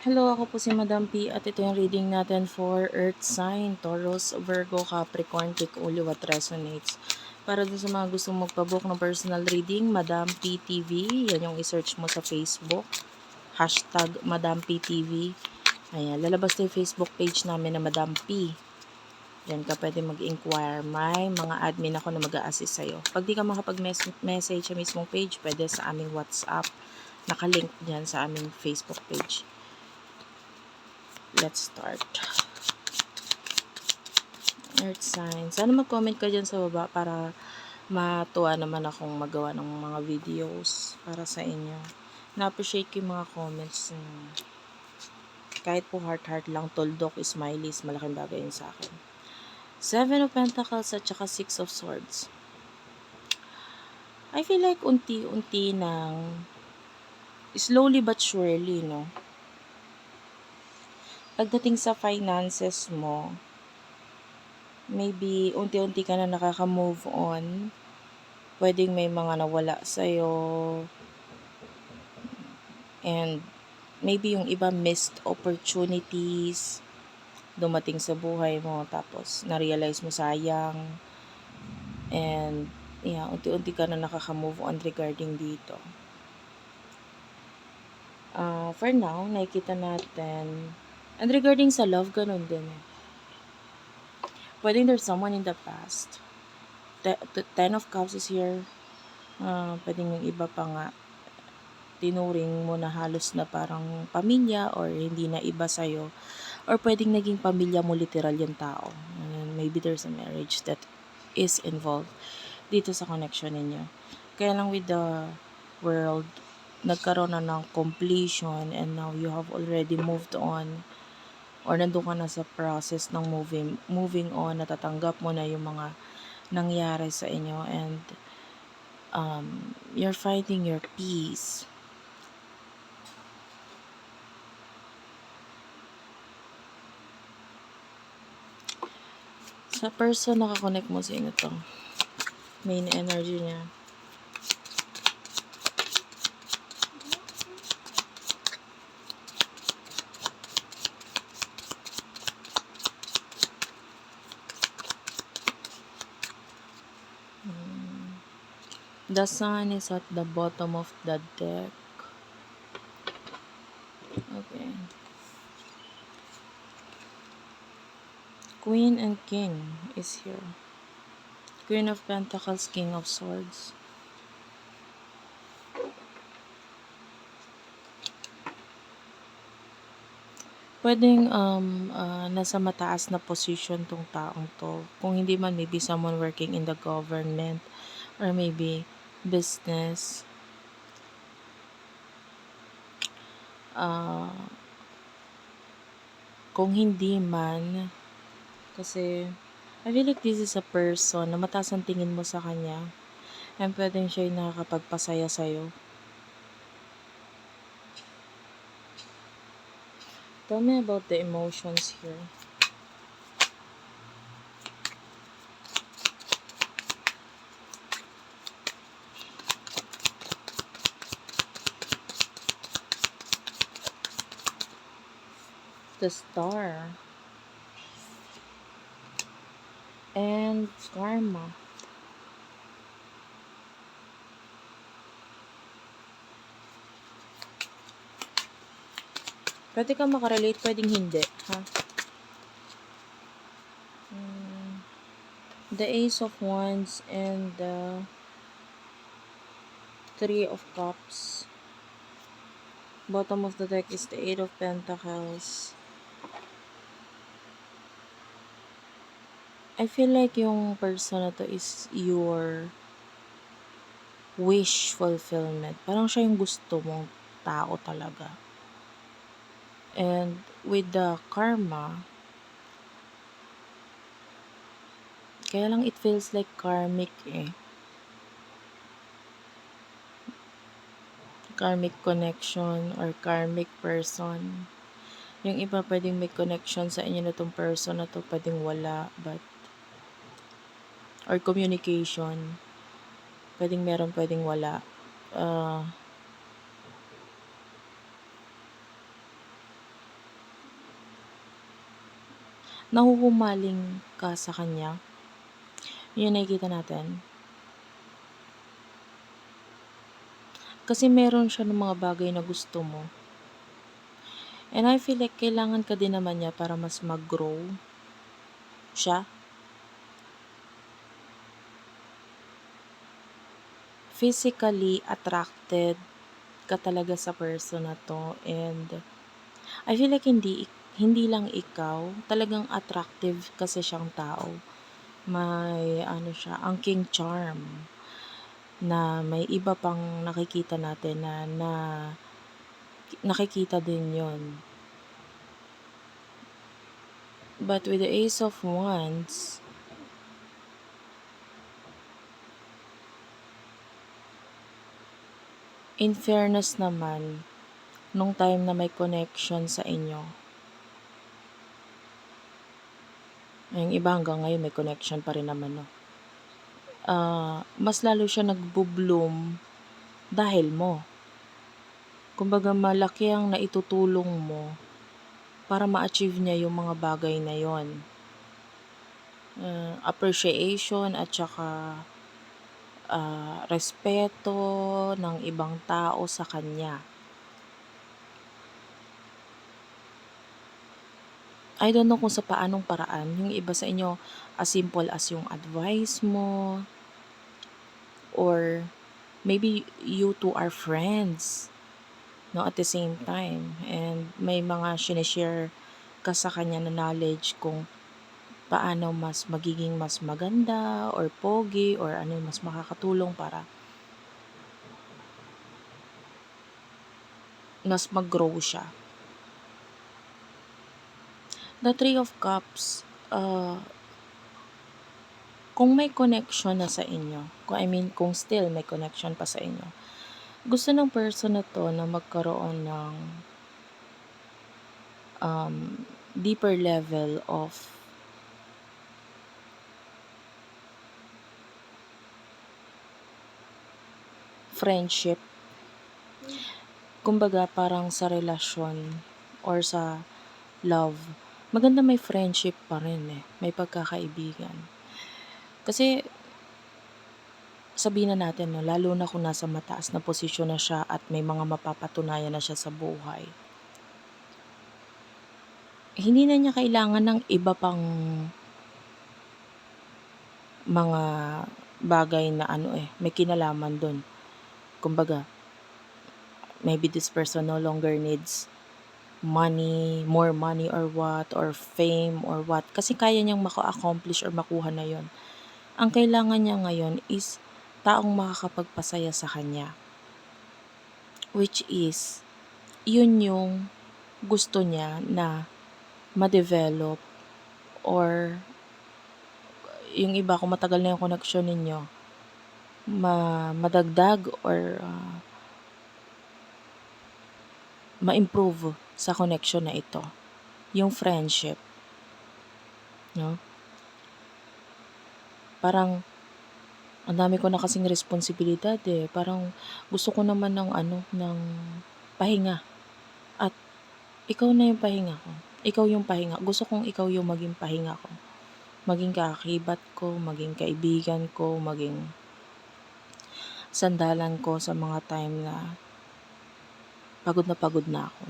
Hello, ako po si Madam P at ito yung reading natin for Earth Sign, Taurus, Virgo, Capricorn, Pick Ulo, what resonates. Para dun sa mga gustong magpabook ng personal reading, Madam P TV, yan yung isearch mo sa Facebook, hashtag Madam P TV. Ayan, lalabas na yung Facebook page namin na Madam P. Yan ka pwede mag-inquire. May mga admin ako na mag-a-assist sa'yo. Pag di ka makapag-message sa mismong page, pwede sa aming WhatsApp. Nakalink dyan sa aming Facebook page. Let's start. Earth sign. Sana mag-comment ka dyan sa baba para matuwa naman akong magawa ng mga videos para sa inyo. Na-appreciate ko yung mga comments. Kahit po heart-heart lang, tuldok, smileys, malaking bagay yun sa akin. 7 of Pentacles at saka 6 of Swords. I feel like unti-unti nang slowly but surely, no? Pagdating sa finances mo, maybe unti-unti ka na nakaka-move on. Pwedeng may mga nawala sa'yo. And maybe yung iba missed opportunities dumating sa buhay mo. Tapos na-realize mo sayang. And yeah, unti-unti ka na nakaka-move on regarding dito. For now, nakikita natin. And regarding sa love, ganun din. Pwedeng there's someone in the past. 10 of Cups is here. Pwedeng yung iba pa nga tinuring mo na halos na parang pamilya or hindi na iba sa'yo. Or pwedeng naging pamilya mo literal yung tao. And maybe there's a marriage that is involved dito sa connection ninyo. Kaya lang with the world, nagkaroon na ng completion and now you have already moved on or nandun ka na sa process ng moving on, natatanggap mo na yung mga nangyari sa inyo and you're finding your peace. Sa person nakakonect mo sa inyo to, main energy niya. The sun is at the bottom of the deck. Okay. Queen and King is here. Queen of Pentacles, King of Swords. Pwedeng nasa mataas na position tong taong to. Kung hindi man, maybe someone working in the government or maybe business. Kung hindi man, kasi I feel like this is a person na mataas ang tingin mo sa kanya and pwedeng siya yung nakakapagpasaya sa'yo. Tell me about the emotions here. The Star. And Karma. Pwede ka makarelate, pwedeng hindi, ha? The Ace of Wands and the 3 of Cups. Bottom of the deck is the 8 of Pentacles. I feel like yung person na to is your wish fulfillment. Parang siya yung gusto mong tao talaga. And with the Karma, kaya lang it feels like karmic karmic connection or karmic person. Yung iba pwedeng may connection sa inyo na tong person na to, pwedeng wala, but or communication, pwedeng meron, pwedeng wala. nahuhumaling ka sa kanya. Yun nakikita natin. Kasi meron siya ng mga bagay na gusto mo. And I feel like kailangan ka din naman niya para mas mag-grow siya. Physically attracted ka talaga sa person na to, and I feel like hindi lang ikaw, talagang attractive kasi siyang tao. May ano siya, angking charm na may iba pang nakikita natin na nakikita din yon. But with the Ace of Wands, in fairness naman, nung time na may connection sa inyo, yung iba hanggang ngayon may connection pa rin naman, no? Mas lalo siya nagbo-bloom dahil mo. Kumbaga malaki ang naitutulong mo para ma-achieve niya yung mga bagay na yon. Appreciation at saka respeto ng ibang tao sa kanya. I don't know kung sa paanong paraan. Yung iba sa inyo, as simple as yung advice mo, or maybe you two are friends, no, at the same time. And may mga sinishare ka sa kanya na knowledge kung paano mas magiging mas maganda or pogi or ano yung mas makakatulong para mas mag-grow siya. The Three of Cups, kung may connection na sa inyo, kung still may connection pa sa inyo, gusto ng person na to na magkaroon ng deeper level of friendship. Kumbaga parang sa relasyon or sa love, maganda may friendship pa rin may pagkakaibigan. Kasi sabihin na natin, no, lalo na kung nasa mataas na posisyon na siya at may mga mapapatunayan na siya sa buhay, hindi na niya kailangan ng iba pang mga bagay na may kinalaman dun. Kumbaga, maybe this person no longer needs money, more money or what, or fame or what. Kasi kaya niyang maka-accomplish or makuha na yon. Ang kailangan niya ngayon is taong makakapagpasaya sa kanya. Which is, yun yung gusto niya na ma-develop, or yung iba kung matagal na yung connection ninyo, madagdag or ma-improve sa connection na ito, yung friendship, no? Parang ang dami ko na kasing responsibilidad parang gusto ko naman ng pahinga, at ikaw na yung pahinga ko. Ikaw yung pahinga. Gusto kong ikaw yung maging pahinga ko. Maging kaakibat ko, maging kaibigan ko, maging sandalan ko sa mga time na pagod na ako.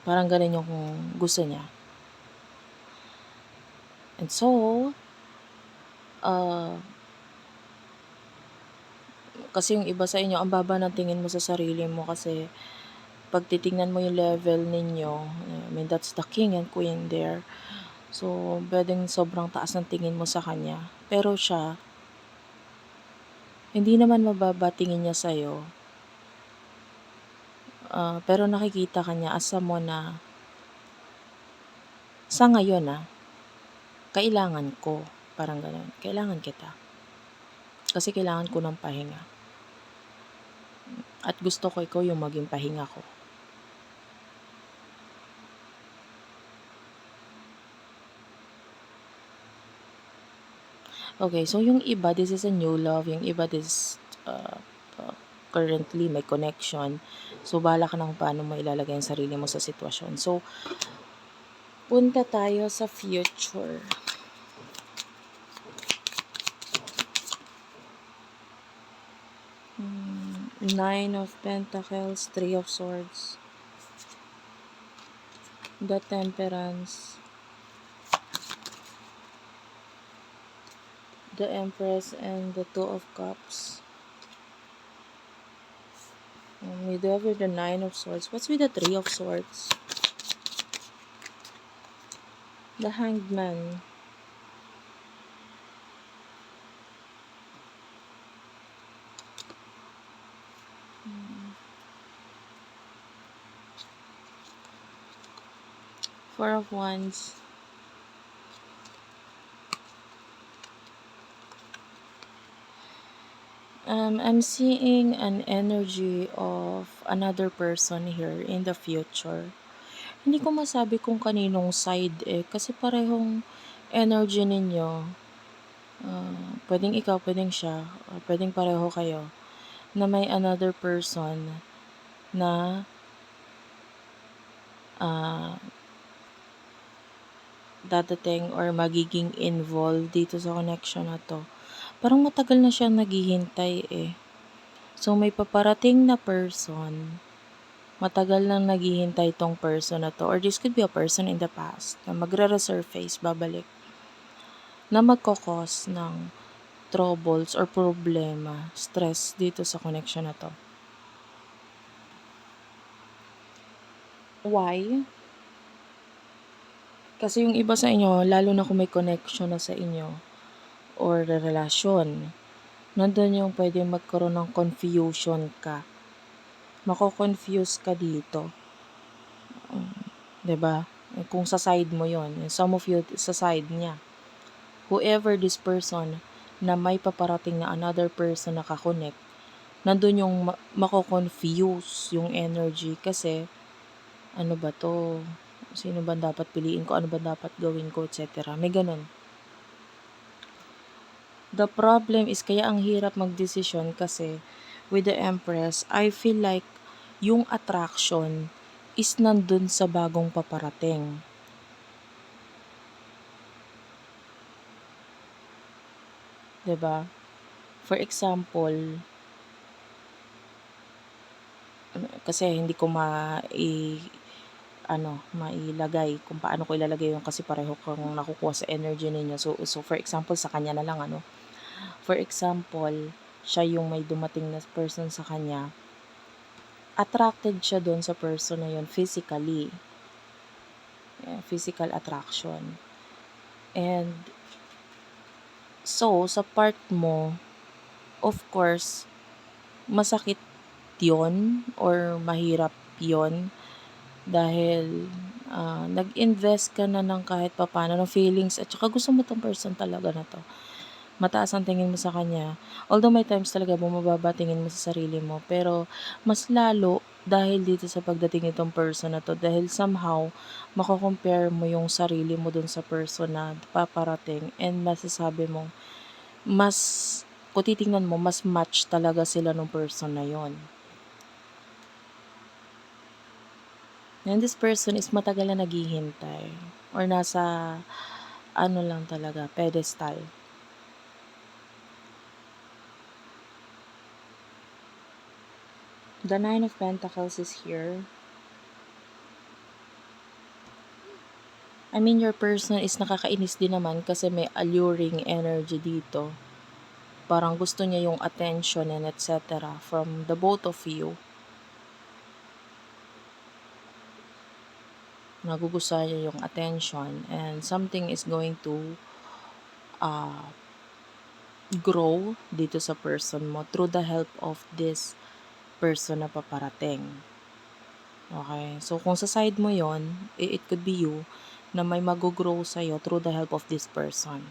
Parang ganun yung gusto niya. And so, kasi yung iba sa inyo, ang baba ng tingin mo sa sarili mo kasi pag titingnan mo yung level ninyo, I mean, that's the king and queen there. So, pwedeng sobrang taas ng tingin mo sa kanya. Pero siya, hindi naman mababa tingin niya sa'yo. Pero nakikita ka niya as someone na sa ngayon kailangan ko. Parang ganun. Kailangan kita. Kasi kailangan ko ng pahinga. At gusto ko ikaw yung maging pahinga ko. Okay, so yung iba, this is a new love. Yung iba, this currently may connection. So, bahala ka na kung paano mo ilalagay ang sarili mo sa sitwasyon. So, Punta tayo sa future. Nine of Pentacles, Three of Swords, the Temperance, the Empress, and the Two of Cups. We do have the Nine of Swords. What's with the Three of Swords? The Hanged Man. Four of Wands. I'm seeing an energy of another person here in the future. Hindi ko masabi kung kaninong side kasi parehong energy ninyo. Pwedeng ikaw, pwedeng siya, pwedeng pareho kayo, na may another person na dadating or magiging involved dito sa connection na to. Parang matagal na siyang naghihintay So, may paparating na person, matagal nang naghihintay tong person na to, or this could be a person in the past na magre-resurface, babalik, na magkakos ng troubles or problema, stress dito sa connection na to. Why? Kasi yung iba sa inyo, lalo na kung may connection na sa inyo or relasyon, nandun yung pwede magkaroon ng confusion ka. Mako-confuse ka dito. 'Di ba? Kung sa side mo yon, some of you sa side niya. Whoever this person na may paparating na another person na kakonect, nandun yung mako-confuse yung energy kasi ano ba to? Sino ba dapat piliin ko? Ano ba dapat gawin ko? Etc. May ganun. The problem is kaya ang hirap magdesisyon kasi with the Empress, I feel like yung attraction is nandun sa bagong paparating. Diba? For example, kasi hindi ko mailagay kung paano ko ilalagay yun kasi pareho kang nakukuha sa energy ninyo. So for example, sa kanya na lang For example, siya yung may dumating na person sa kanya. Attracted siya doon sa person na yun physically. Physical attraction. And so, sa part mo, of course, masakit yon or mahirap yon dahil nag-invest ka na ng kahit papano ng feelings at saka gusto mo tong person talaga na to. Mataas ang tingin mo sa kanya. Although may times talaga bumababa tingin mo sa sarili mo, pero mas lalo dahil dito sa pagdating nitong person na to, dahil somehow mako-compare mo yung sarili mo dun sa person na paparating and masasabi mo mas, kung titingnan mo, mas match talaga sila nung person na yon. And this person is matagal na naghihintay or nasa ano lang talaga, pedestal. The Nine of Pentacles is here. I mean, your person is nakakainis din naman kasi may alluring energy dito. Parang gusto niya yung attention and etc. from the both of you. Nagugustuhan niya yung attention and something is going to grow dito sa person mo through the help of this person na paparating. Okay? So, kung sa side mo yon, it could be you na may mag-grow sa'yo through the help of this person.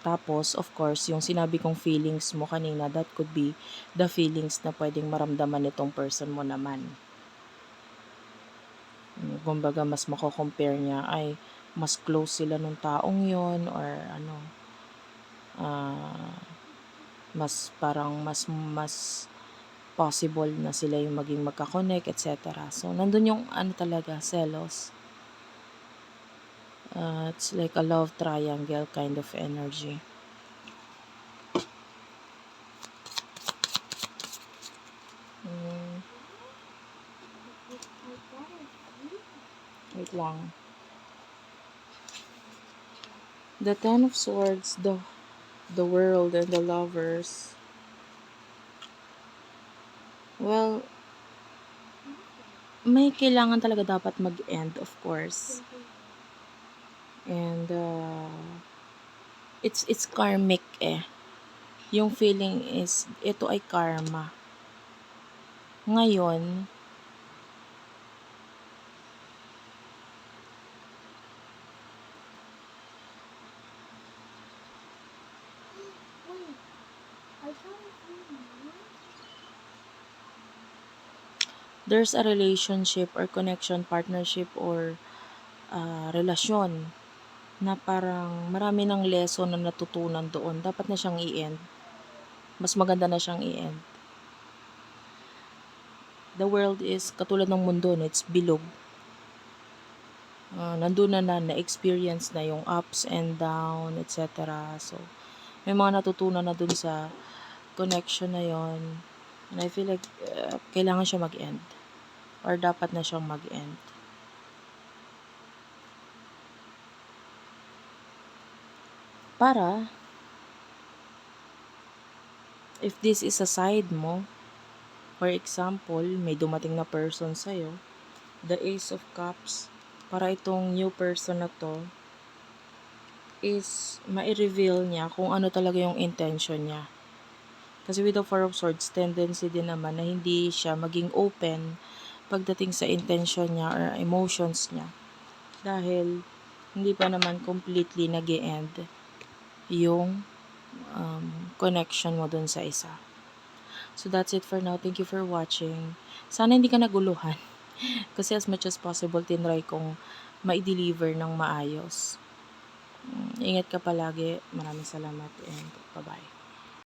Tapos, of course, yung sinabi kong feelings mo kanina, that could be the feelings na pwedeng maramdaman nitong person mo naman. Kumbaga, mas mako-compare niya ay mas close sila nung taong yon or mas parang mas possible na sila yung maging magka-connect, etc. So, nandun yung ano talaga, selos. It's like a love triangle kind of energy. Wait lang. The Ten of Swords, the World, and the Lovers. Well, may kailangan talaga dapat mag-end, of course. And it's karmic eh. Yung feeling is ito ay karma. Ngayon, there's a relationship or connection, partnership, or relasyon na parang marami ng lesson na natutunan doon. Dapat na siyang i-end. Mas maganda na siyang i-end. The world is katulad ng mundo, no? It's bilog. Nandun na-experience na yung ups and down, etc. So, may mga natutunan na dun sa connection na yon. And I feel like kailangan siya mag-end. Or dapat na siyang mag-end. Para, if this is a side mo, for example, may dumating na person sa'yo, the Ace of Cups, para itong new person na to, is ma-reveal niya kung ano talaga yung intention niya. Kasi with the Four of Swords, tendency din naman na hindi siya maging open pagdating sa intention niya or emotions niya. Dahil hindi pa naman completely nag-e-end yung connection mo dun sa isa. So that's it for now. Thank you for watching. Sana hindi ka naguluhan. Kasi as much as possible, tinry kong ma-deliver ng maayos. Ingat ka palagi. Maraming salamat and bye-bye.